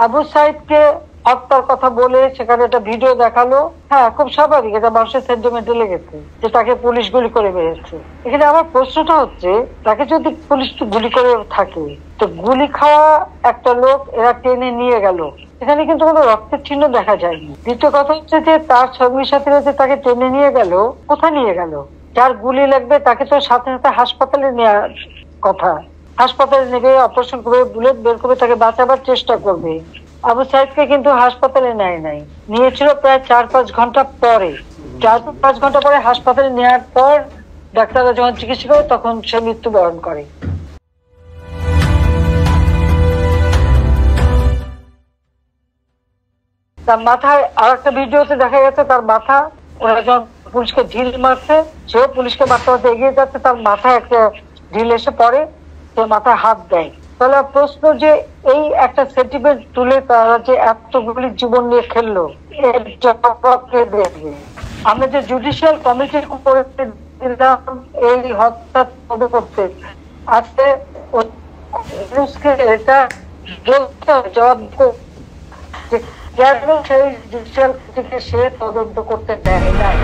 আবু সাইদকে হত্যার কথা বলে সেখানে একটা ভিডিও দেখালো। হ্যাঁ, খুব স্বাভাবিক, এটা মানুষের সেন্টিমেন্টে লেগেছে যে তাকে পুলিশ গুলি করে মেরেছে। এখানে আমার প্রশ্নটা হচ্ছে, তাকে যদি পুলিশ গুলি করে থাকে, তো গুলি খাওয়া একটা লোক এরা টেনে নিয়ে গেল, এখানে কিন্তু কোনো রক্তের চিহ্ন দেখা যায়নি। দ্বিতীয় কথা হচ্ছে যে তার সঙ্গী সাথীরা যে তাকে টেনে নিয়ে গেল, কোথায় নিয়ে গেল? যার গুলি লাগবে তাকে তো সাথে সাথে হাসপাতালে নেওয়ার কথা, হাসপাতালে নেবে, অপারেশন করবে, বুলেট বের করবে, তাকে বাঁচাবার চেষ্টা করবে। আবু সাইদকে কিন্তু হাসপাতালে নেয় নাই, নিয়েছিল প্রায় 4-5 ঘন্টা পরে। 4-5 ঘন্টা পরে হাসপাতালে নেওয়ার পর ডাক্তাররা যখন চিকিৎসা করে তখন সে মৃত্যুবরণ করে। তার মাথায় আর একটা ভিডিওতে দেখা গেছে তার মাথা, ওরা যখন পুলিশকে ঢিল মারছে, সেও পুলিশকে মারতে মারতে এগিয়ে যাচ্ছে, তার মাথায় একটা ঢিল এসে পড়ে, সে মাথায় হাত দেয়। তাহলে প্রশ্ন যে এই একটা সেন্টিমেন্ট তুলে তারা যে এতগুলি জীবন নিয়ে খেললো, এর জবাবকে দেখবে। আমরা যে জুডিশিয়াল কমিটি করে দিলাম এই হত্যা তদন্ত করতে, আজকে এটা জবাব যে কেন সেই জুডিশিয়াল কমিটিকে সে তদন্ত করতে দেয় নাই।